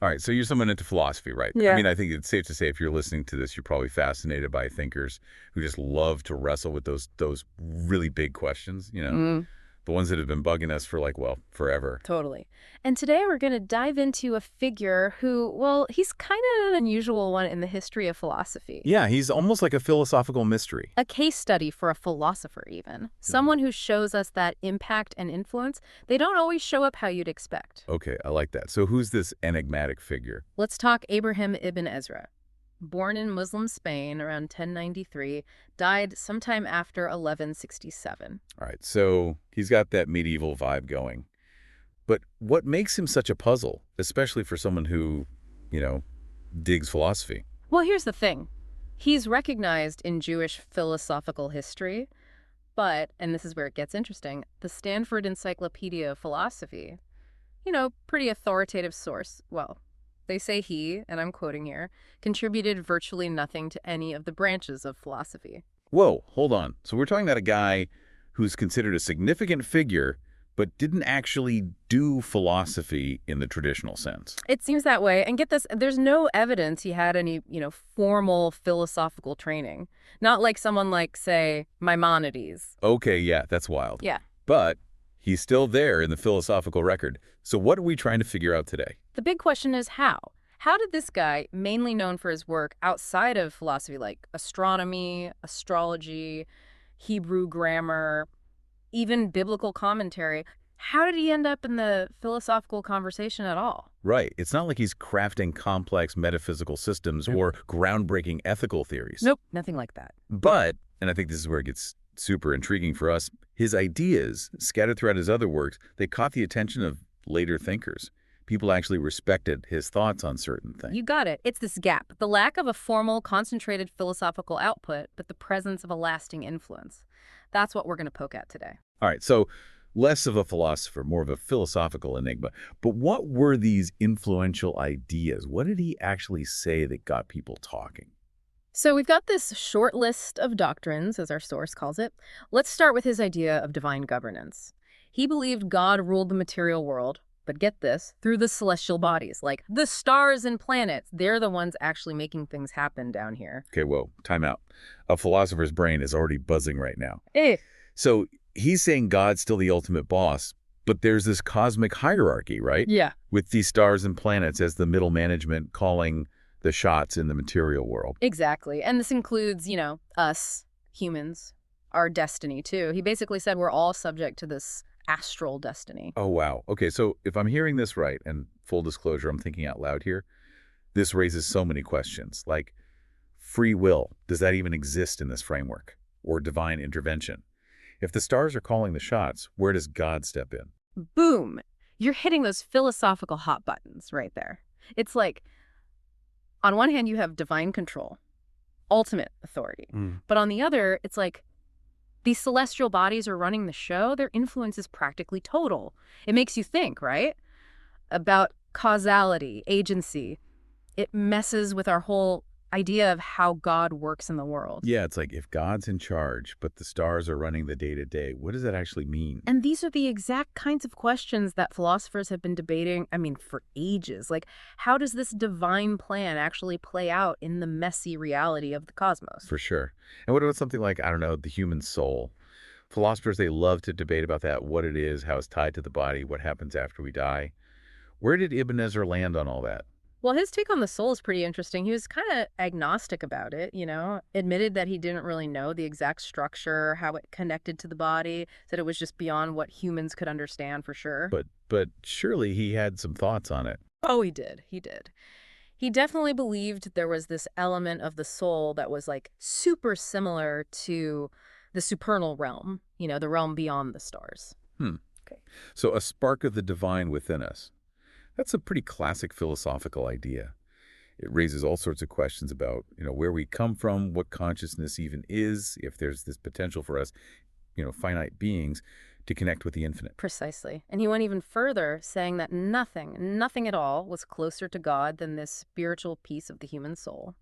All right, so you're someone into philosophy, right? I Yeah. mean, I think it's safe to say if you're listening to this, you're probably fascinated by thinkers who just love to wrestle with those really big questions, Mm, the ones that have been bugging us for like, well, forever. totally. And today we're going to dive into a figure who, well, he's kind of an unusual one in the history of philosophy. Yeah, he's almost like a philosophical mystery. A case study for a philosopher, even. Someone who shows us that impact and influence, they don't always show up how you'd expect. Okay, I like that. So who's this enigmatic figure? Let's talk Abraham ibn Ezra. Born in Muslim Spain around 1093, died sometime after 1167. All right, so he's got that medieval vibe going. But what makes him such a puzzle, especially for someone who, you know, digs philosophy? Well, here's the thing. He's recognized in Jewish philosophical history, but, and this is where it gets interesting, the Stanford Encyclopedia of Philosophy, pretty authoritative source. Well, they say he, and I'm quoting here, contributed virtually nothing to any of the branches of philosophy. Whoa, hold on. So we're talking about a guy who's considered a significant figure, but didn't actually do philosophy in the traditional sense. It seems that way. And get this, there's no evidence he had any, formal philosophical training. Not like someone like, say, Maimonides. Okay, yeah, that's wild. Yeah. But he's still there in the philosophical record. So what are we trying to figure out today? The big question is how? How did this guy, mainly known for his work outside of philosophy like astronomy, astrology, Hebrew grammar, even biblical commentary, how did he end up in the philosophical conversation at all? Right. It's not like he's crafting complex metaphysical systems or groundbreaking ethical theories. Nope, nothing like that. But, and I think this is where it gets super intriguing for us, his ideas, scattered throughout his other works, they caught the attention of later thinkers. People actually respected his thoughts on certain things. You got it. It's this gap, the lack of a formal, concentrated philosophical output, but the presence of a lasting influence. That's what we're going to poke at today. All right, so less of a philosopher, more of a philosophical enigma. But what were these influential ideas? What did he actually say that got people talking? So we've got this short list of doctrines, as our source calls it. Let's start with his idea of divine governance. He believed God ruled the material world, but get this, through the celestial bodies, like the stars and planets. They're the ones actually making things happen down here. Okay, whoa, time out. A philosopher's brain is already buzzing right now. Eh. So he's saying God's still the ultimate boss, but there's this cosmic hierarchy, right? Yeah. With these stars and planets as the middle management calling the shots in the material world. Exactly. And this includes, us, humans, our destiny, too. He basically said we're all subject to this astral destiny. Oh, wow. Okay, so if I'm hearing this right, and full disclosure, I'm thinking out loud here, this raises so many questions, like free will. Does that even exist in this framework? Or divine intervention? If the stars are calling the shots, where does God step in? Boom! You're hitting those philosophical hot buttons right there. It's like, on one hand, you have divine control, ultimate authority. But on the other, it's like, these celestial bodies are running the show. Their influence is practically total. It makes you think, right? About causality, agency. It messes with our whole idea of how God works in the world. Yeah, it's like if God's in charge, but the stars are running the day-to-day, what does that actually mean? And these are the exact kinds of questions that philosophers have been debating, for ages. Like, how does this divine plan actually play out in the messy reality of the cosmos? For sure. And what about something like, I don't know, the human soul? Philosophers, they love to debate about that, what it is, how it's tied to the body, what happens after we die. Where did Ibn Ezra land on all that? Well, his take on the soul is pretty interesting. He was kind of agnostic about it, admitted that he didn't really know the exact structure, how it connected to the body, said it was just beyond what humans could understand for sure. But surely he had some thoughts on it. Oh, he did. He did. He definitely believed there was this element of the soul that was like super similar to the supernal realm, the realm beyond the stars. Okay. So a spark of the divine within us. That's a pretty classic philosophical idea. It raises all sorts of questions about, where we come from, what consciousness even is, if there's this potential for us, finite beings, to connect with the infinite. Precisely. And he went even further, saying that nothing at all was closer to God than this spiritual piece of the human soul.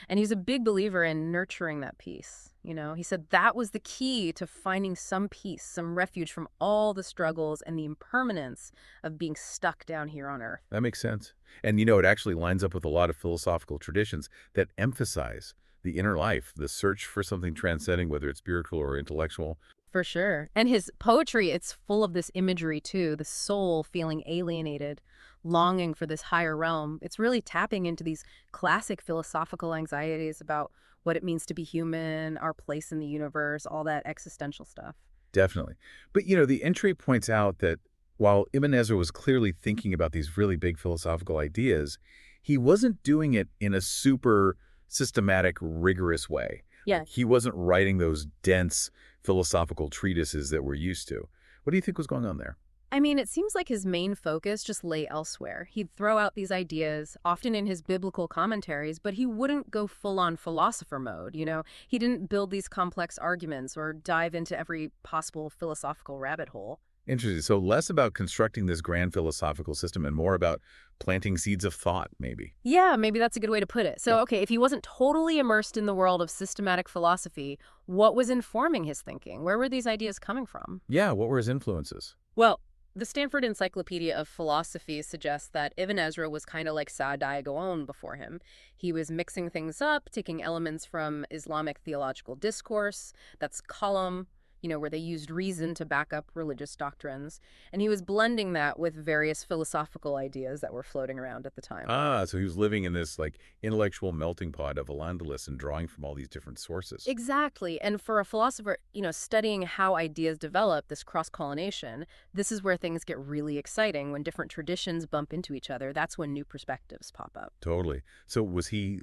And he's a big believer in nurturing that peace. He said that was the key to finding some peace, some refuge from all the struggles and the impermanence of being stuck down here on Earth. That makes sense. And it actually lines up with a lot of philosophical traditions that emphasize the inner life, the search for something transcending, whether it's spiritual or intellectual. For sure. And his poetry, it's full of this imagery too, the soul feeling alienated, longing for this higher realm. It's really tapping into these classic philosophical anxieties about what it means to be human, our place in the universe, all that existential stuff. Definitely. But, the entry points out that while Ibn Ezra was clearly thinking about these really big philosophical ideas, he wasn't doing it in a super systematic, rigorous way. Yeah. He wasn't writing those dense philosophical treatises that we're used to. What do you think was going on there? I mean, it seems like his main focus just lay elsewhere. He'd throw out these ideas, often in his biblical commentaries, but he wouldn't go full-on philosopher mode, He didn't build these complex arguments or dive into every possible philosophical rabbit hole. Interesting. So less about constructing this grand philosophical system and more about planting seeds of thought, maybe. Yeah, maybe that's a good way to put it. So, okay, if he wasn't totally immersed in the world of systematic philosophy, what was informing his thinking? Where were these ideas coming from? Yeah, what were his influences? Well, the Stanford Encyclopedia of Philosophy suggests that Ibn Ezra was kind of like Sa'adi Gaon before him. He was mixing things up, taking elements from Islamic theological discourse, that's kalam, where they used reason to back up religious doctrines. And he was blending that with various philosophical ideas that were floating around at the time. Ah, so he was living in this intellectual melting pot of Al-Andalus and drawing from all these different sources. Exactly. And for a philosopher, studying how ideas develop, this cross-pollination, this is where things get really exciting. When different traditions bump into each other, that's when new perspectives pop up. Totally. So was he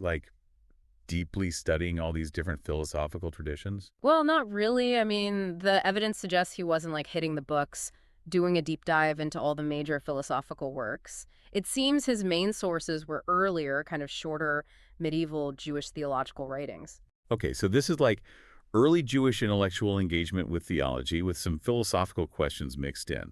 deeply studying all these different philosophical traditions? Well, not really. I mean, the evidence suggests he wasn't hitting the books, doing a deep dive into all the major philosophical works. It seems his main sources were earlier, kind of shorter, medieval Jewish theological writings. Okay, so this is early Jewish intellectual engagement with theology with some philosophical questions mixed in.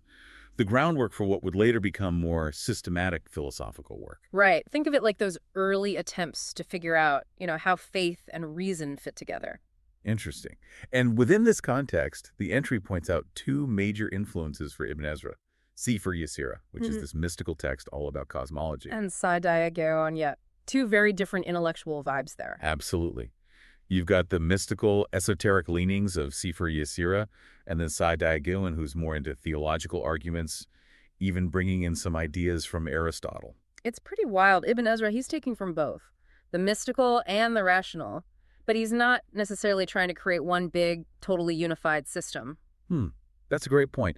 The groundwork for what would later become more systematic philosophical work. Right. Think of it like those early attempts to figure out, how faith and reason fit together. Interesting. And within this context, the entry points out two major influences for Ibn Ezra. Sefer Yetzirah, which is this mystical text all about cosmology. And Sa'adi Gaon, yeah. Two very different intellectual vibes there. Absolutely. You've got the mystical, esoteric leanings of Sefer Yetzirah, and then Sa'adi Gaon, who's more into theological arguments, even bringing in some ideas from Aristotle. It's pretty wild. Ibn Ezra, he's taking from both, the mystical and the rational, but he's not necessarily trying to create one big, totally unified system. That's a great point.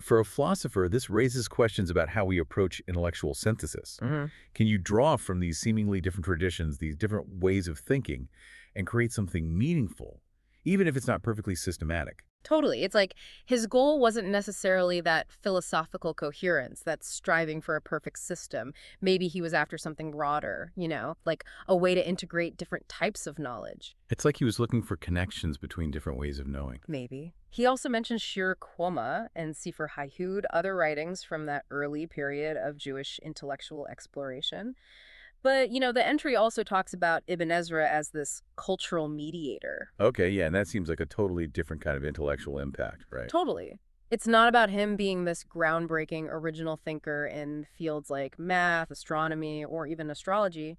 For a philosopher, this raises questions about how we approach intellectual synthesis. Can you draw from these seemingly different traditions, these different ways of thinking, and create something meaningful, even if it's not perfectly systematic? Totally. It's his goal wasn't necessarily that philosophical coherence, that striving for a perfect system. Maybe he was after something broader, like a way to integrate different types of knowledge. It's like he was looking for connections between different ways of knowing. Maybe. He also mentions Shir Quoma and Sefer Hayhud, other writings from that early period of Jewish intellectual exploration. But, the entry also talks about Ibn Ezra as this cultural mediator. Okay, yeah, and that seems like a totally different kind of intellectual impact, right? Totally. It's not about him being this groundbreaking original thinker in fields like math, astronomy, or even astrology,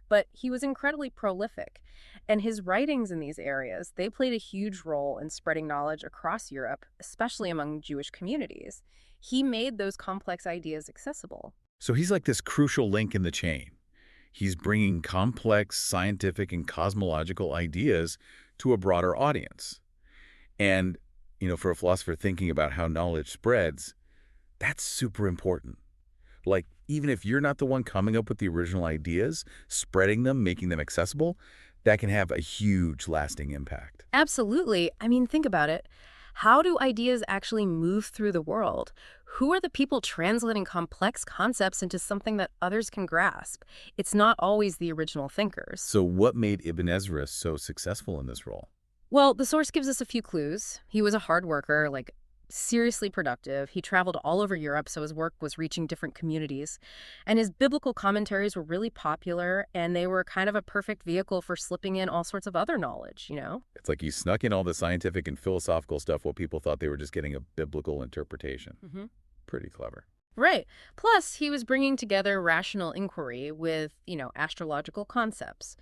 but he was incredibly prolific. And his writings in these areas, they played a huge role in spreading knowledge across Europe, especially among Jewish communities. He made those complex ideas accessible. So he's like this crucial link in the chain. He's bringing complex scientific and cosmological ideas to a broader audience. And, for a philosopher thinking about how knowledge spreads, that's super important. Even if you're not the one coming up with the original ideas, spreading them, making them accessible, that can have a huge lasting impact. Absolutely. I mean, think about it. How do ideas actually move through the world? Who are the people translating complex concepts into something that others can grasp? It's not always the original thinkers. So what made Ibn Ezra so successful in this role? Well, the source gives us a few clues. He was a hard worker, seriously productive. He traveled all over Europe, so his work was reaching different communities. And his biblical commentaries were really popular, and they were kind of a perfect vehicle for slipping in all sorts of other knowledge, you know? It's like he snuck in all the scientific and philosophical stuff while people thought they were just getting a biblical interpretation. Hmm. Pretty clever. Right. Plus, he was bringing together rational inquiry with, astrological concepts,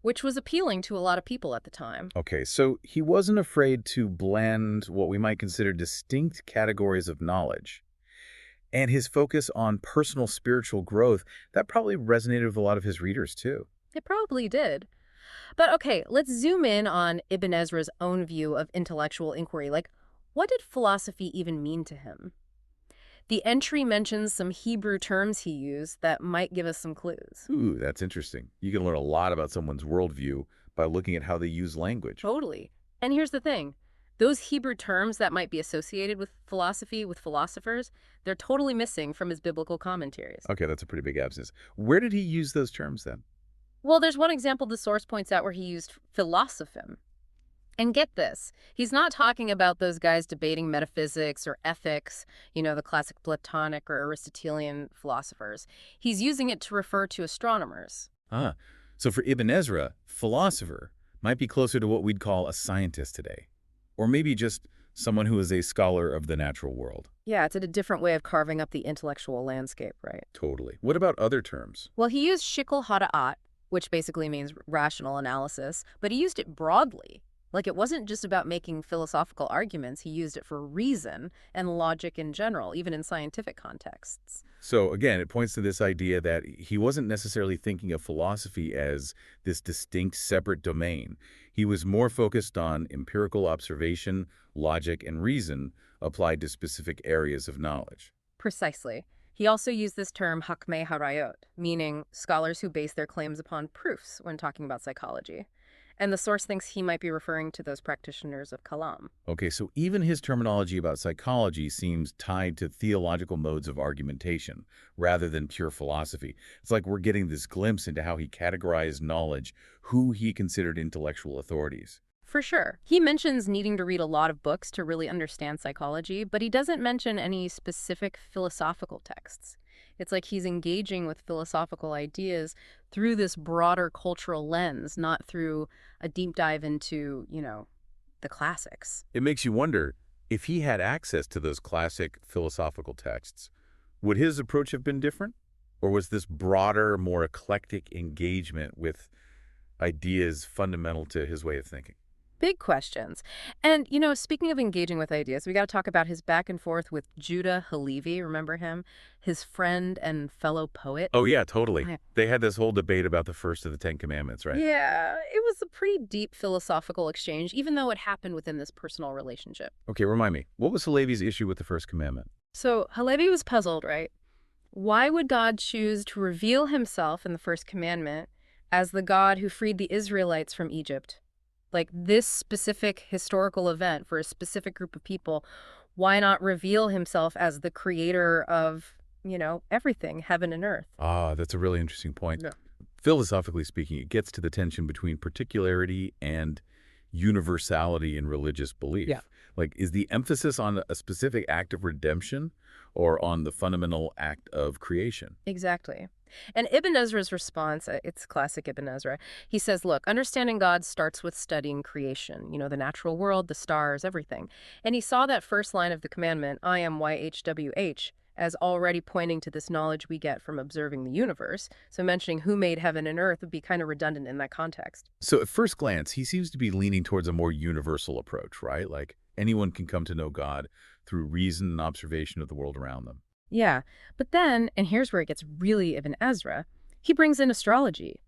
which was appealing to a lot of people at the time. Okay, so he wasn't afraid to blend what we might consider distinct categories of knowledge. And his focus on personal spiritual growth, that probably resonated with a lot of his readers too. It probably did. But okay, let's zoom in on Ibn Ezra's own view of intellectual inquiry. Like, what did philosophy even mean to him? The entry mentions some Hebrew terms he used that might give us some clues. Ooh, that's interesting. You can learn a lot about someone's worldview by looking at how they use language. Totally. And here's the thing. Those Hebrew terms that might be associated with philosophy, with philosophers, they're totally missing from his biblical commentaries. Okay, that's a pretty big absence. Where did he use those terms then? Well, there's one example the source points out where he used philosophim. And get this, he's not talking about those guys debating metaphysics or ethics, the classic Platonic or Aristotelian philosophers. He's using it to refer to astronomers. Ah, so for Ibn Ezra, philosopher might be closer to what we'd call a scientist today. Or maybe just someone who is a scholar of the natural world. Yeah, it's a different way of carving up the intellectual landscape, right? Totally. What about other terms? Well, he used shikl hada'at, which basically means rational analysis, but he used it broadly. Like, it wasn't just about making philosophical arguments. He used it for reason and logic in general, even in scientific contexts. So again, it points to this idea that he wasn't necessarily thinking of philosophy as this distinct separate domain. He was more focused on empirical observation, logic, and reason applied to specific areas of knowledge. Precisely. He also used this term hakmei harayot, meaning scholars who base their claims upon proofs when talking about psychology. And the source thinks he might be referring to those practitioners of kalam. Okay, so even his terminology about psychology seems tied to theological modes of argumentation rather than pure philosophy. It's like we're getting this glimpse into how he categorized knowledge, who he considered intellectual authorities. For sure. He mentions needing to read a lot of books to really understand psychology, but he doesn't mention any specific philosophical texts. It's like he's engaging with philosophical ideas through this broader cultural lens, not through a deep dive into, the classics. It makes you wonder, if he had access to those classic philosophical texts, would his approach have been different? Or was this broader, more eclectic engagement with ideas fundamental to his way of thinking? Big questions. And, speaking of engaging with ideas, we got to talk about his back and forth with Judah Halevi, remember him? His friend and fellow poet. Oh, yeah, totally. Yeah. They had this whole debate about the first of the Ten Commandments, right? Yeah, it was a pretty deep philosophical exchange, even though it happened within this personal relationship. Okay, remind me, what was Halevi's issue with the first commandment? So Halevi was puzzled, right? Why would God choose to reveal himself in the first commandment as the God who freed the Israelites from Egypt? Like this specific historical event for a specific group of people, why not reveal himself as the creator of, everything, heaven and earth? Ah, that's a really interesting point. Yeah. Philosophically speaking, it gets to the tension between particularity and universality in religious belief. Yeah. Like, is the emphasis on a specific act of redemption or on the fundamental act of creation? Exactly. And Ibn Ezra's response, it's classic Ibn Ezra. He says, look, understanding God starts with studying creation, the natural world, the stars, everything. And he saw that first line of the commandment, I am YHWH, as already pointing to this knowledge we get from observing the universe. So mentioning who made heaven and earth would be kind of redundant in that context. So at first glance, he seems to be leaning towards a more universal approach, right? Like anyone can come to know God through reason and observation of the world around them. Yeah, but then, and here's where it gets really Ibn Ezra, he brings in astrology.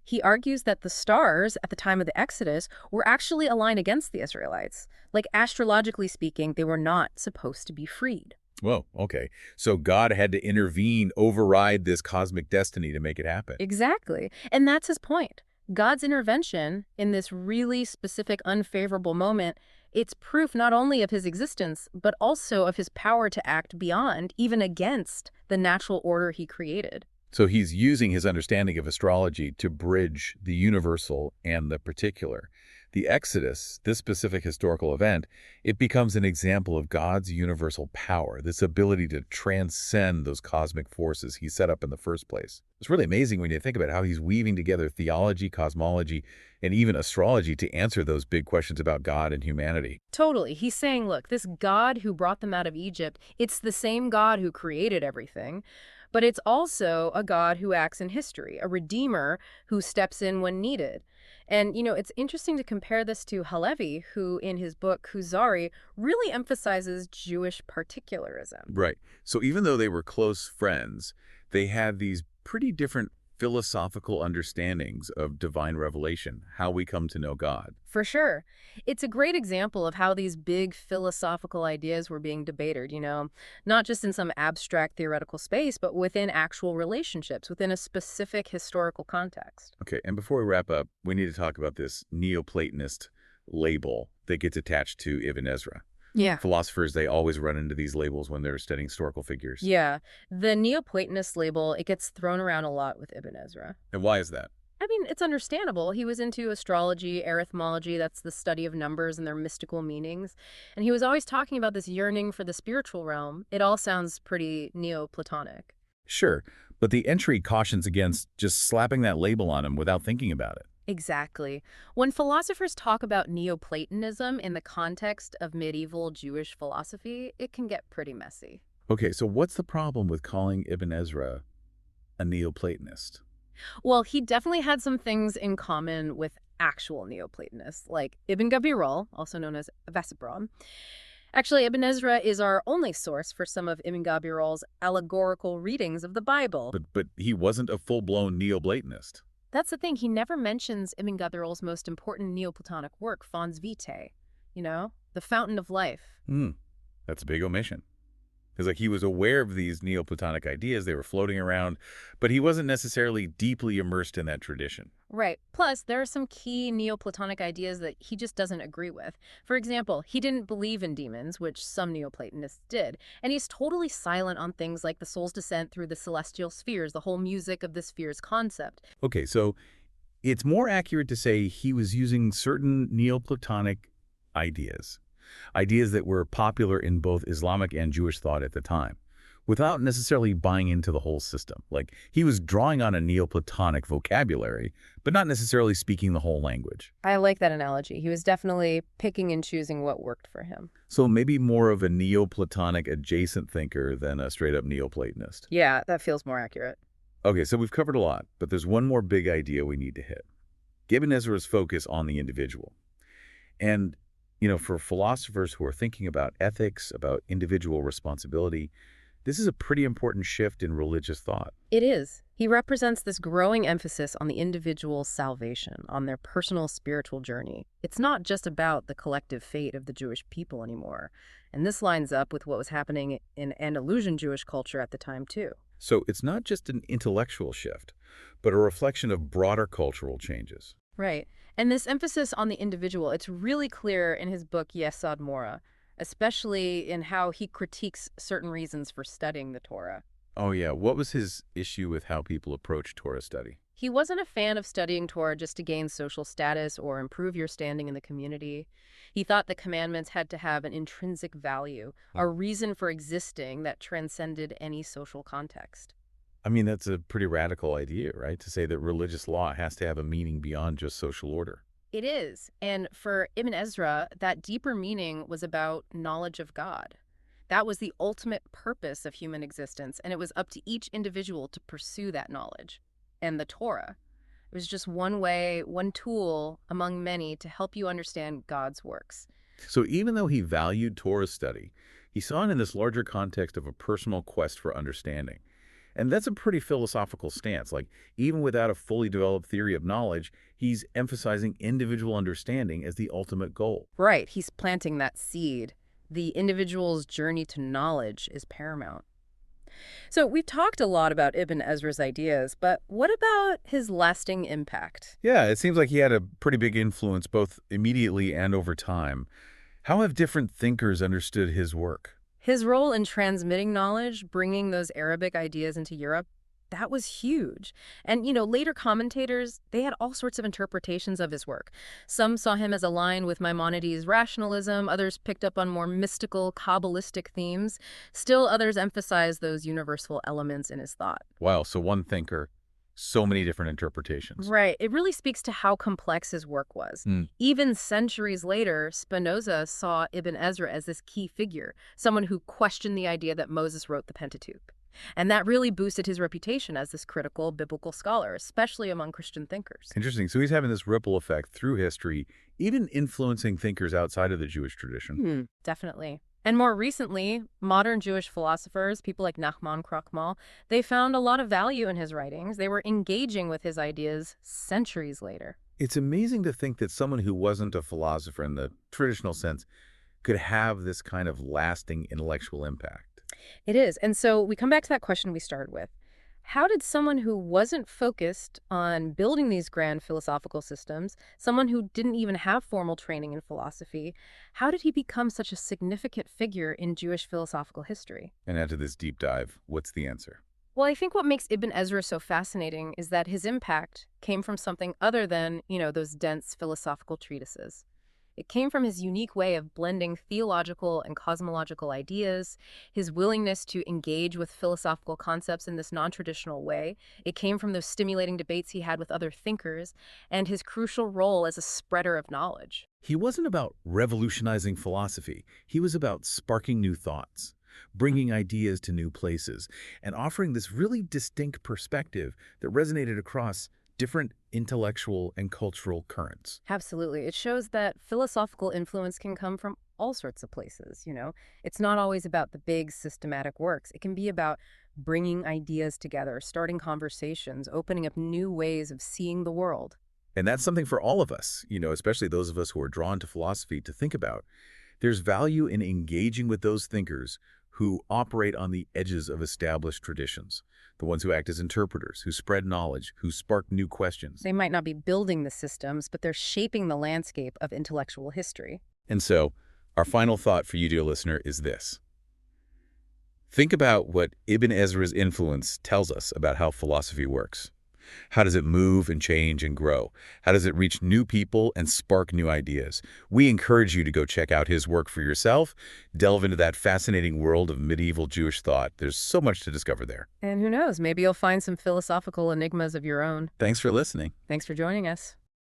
He argues that the stars at the time of the Exodus were actually aligned against the Israelites. Like, astrologically speaking, they were not supposed to be freed. Whoa, okay. So God had to intervene, override this cosmic destiny to make it happen. Exactly. And that's his point. God's intervention in this really specific unfavorable moment, it's proof not only of his existence, but also of his power to act beyond, even against, the natural order he created. So he's using his understanding of astrology to bridge the universal and the particular. The Exodus, this specific historical event, it becomes an example of God's universal power, this ability to transcend those cosmic forces he set up in the first place. It's really amazing when you think about how he's weaving together theology, cosmology, and even astrology to answer those big questions about God and humanity. Totally. He's saying, look, this God who brought them out of Egypt, it's the same God who created everything, but it's also a God who acts in history, a redeemer who steps in when needed. And, it's interesting to compare this to Halevi, who in his book Kuzari really emphasizes Jewish particularism. Right. So even though they were close friends, they had these pretty different philosophical understandings of divine revelation, how we come to know God. For sure. It's a great example of how these big philosophical ideas were being debated, not just in some abstract theoretical space, but within actual relationships, within a specific historical context. Okay, and before we wrap up, we need to talk about this Neoplatonist label that gets attached to Ibn Ezra. Yeah. Philosophers, they always run into these labels when they're studying historical figures. Yeah. The Neoplatonist label, it gets thrown around a lot with Ibn Ezra. And why is that? I mean, it's understandable. He was into astrology, arithmology, that's the study of numbers and their mystical meanings. And he was always talking about this yearning for the spiritual realm. It all sounds pretty Neoplatonic. Sure, but the entry cautions against just slapping that label on him without thinking about it. Exactly. When philosophers talk about Neoplatonism in the context of medieval Jewish philosophy, it can get pretty messy. Okay, so what's the problem with calling Ibn Ezra a Neoplatonist? Well, he definitely had some things in common with actual Neoplatonists, like Ibn Gabirol, also known as Vessebron. Actually, Ibn Ezra is our only source for some of Ibn Gabirol's allegorical readings of the Bible. But he wasn't a full-blown Neoplatonist. That's the thing, he never mentions Ibn Gabirol's most important Neoplatonic work, Fons Vitae, the Fountain of Life. That's a big omission. Because he was aware of these Neoplatonic ideas, they were floating around, but he wasn't necessarily deeply immersed in that tradition. Right. Plus, there are some key Neoplatonic ideas that he just doesn't agree with. For example, he didn't believe in demons, which some Neoplatonists did, and he's totally silent on things like the soul's descent through the celestial spheres, the whole music of the spheres concept. Okay, so it's more accurate to say he was using certain Neoplatonic ideas that were popular in both Islamic and Jewish thought at the time, without necessarily buying into the whole system. Like, he was drawing on a Neoplatonic vocabulary, but not necessarily speaking the whole language. I like that analogy. He was definitely picking and choosing what worked for him. So maybe more of a Neoplatonic adjacent thinker than a straight-up Neoplatonist. Yeah, that feels more accurate. Okay, so we've covered a lot, but there's one more big idea we need to hit. Ibn Ezra's focus on the individual. And for philosophers who are thinking about ethics, about individual responsibility, this is a pretty important shift in religious thought. It is. He represents this growing emphasis on the individual's salvation, on their personal spiritual journey. It's not just about the collective fate of the Jewish people anymore. And this lines up with what was happening in Andalusian Jewish culture at the time, too. So it's not just an intellectual shift, but a reflection of broader cultural changes. Right. And this emphasis on the individual, it's really clear in his book Yesod Mora, especially in how he critiques certain reasons for studying the Torah. Oh yeah, what was his issue with how people approach Torah study? He wasn't a fan of studying Torah just to gain social status or improve your standing in the community. He thought the commandments had to have an intrinsic value, a reason for existing that transcended any social context. I mean, that's a pretty radical idea, right? To say that religious law has to have a meaning beyond just social order. It is. And for Ibn Ezra, that deeper meaning was about knowledge of God. That was the ultimate purpose of human existence, and it was up to each individual to pursue that knowledge. And the Torah, it was just one way, one tool among many to help you understand God's works. So even though he valued Torah study, he saw it in this larger context of a personal quest for understanding. And that's a pretty philosophical stance. Like, even without a fully developed theory of knowledge, he's emphasizing individual understanding as the ultimate goal. Right. He's planting that seed. The individual's journey to knowledge is paramount. So we've talked a lot about Ibn Ezra's ideas, but what about his lasting impact? Yeah, it seems like he had a pretty big influence both immediately and over time. How have different thinkers understood his work? His role in transmitting knowledge, bringing those Arabic ideas into Europe, That was huge. And, later commentators, they had all sorts of interpretations of his work. Some saw him as aligned with Maimonides' rationalism, others picked up on more mystical, Kabbalistic themes. Still, others emphasized those universal elements in his thought. Wow, so one thinker, so many different interpretations. Right. It really speaks to how complex his work was. Hmm. Even centuries later, Spinoza saw Ibn Ezra as this key figure, someone who questioned the idea that Moses wrote the Pentateuch. And that really boosted his reputation as this critical biblical scholar, especially among Christian thinkers. Interesting. So he's having this ripple effect through history, even influencing thinkers outside of the Jewish tradition. Definitely. And more recently, modern Jewish philosophers, people like Nachman Krochmal, they found a lot of value in his writings. They were engaging with his ideas centuries later. It's amazing to think that someone who wasn't a philosopher in the traditional sense could have this kind of lasting intellectual impact. It is. And so we come back to that question we started with. How did someone who wasn't focused on building these grand philosophical systems, someone who didn't even have formal training in philosophy, how did he become such a significant figure in Jewish philosophical history? And after this deep dive, what's the answer? Well, I think what makes Ibn Ezra so fascinating is that his impact came from something other than, those dense philosophical treatises. It came from his unique way of blending theological and cosmological ideas, his willingness to engage with philosophical concepts in this non-traditional way. It came from those stimulating debates he had with other thinkers, and his crucial role as a spreader of knowledge. He wasn't about revolutionizing philosophy. He was about sparking new thoughts, bringing ideas to new places, and offering this really distinct perspective that resonated across different intellectual and cultural currents. Absolutely. It shows that philosophical influence can come from all sorts of places. It's not always about the big systematic works. It can be about bringing ideas together, starting conversations, opening up new ways of seeing the world. And that's something for all of us, especially those of us who are drawn to philosophy, to think about. There's value in engaging with those thinkers who operate on the edges of established traditions, the ones who act as interpreters, who spread knowledge, who spark new questions. They might not be building the systems, but they're shaping the landscape of intellectual history. And so, our final thought for you, dear listener, is this. Think about what Ibn Ezra's influence tells us about how philosophy works. How does it move and change and grow? How does it reach new people and spark new ideas? We encourage you to go check out his work for yourself, delve into that fascinating world of medieval Jewish thought. There's so much to discover there. And who knows, maybe you'll find some philosophical enigmas of your own. Thanks for listening. Thanks for joining us.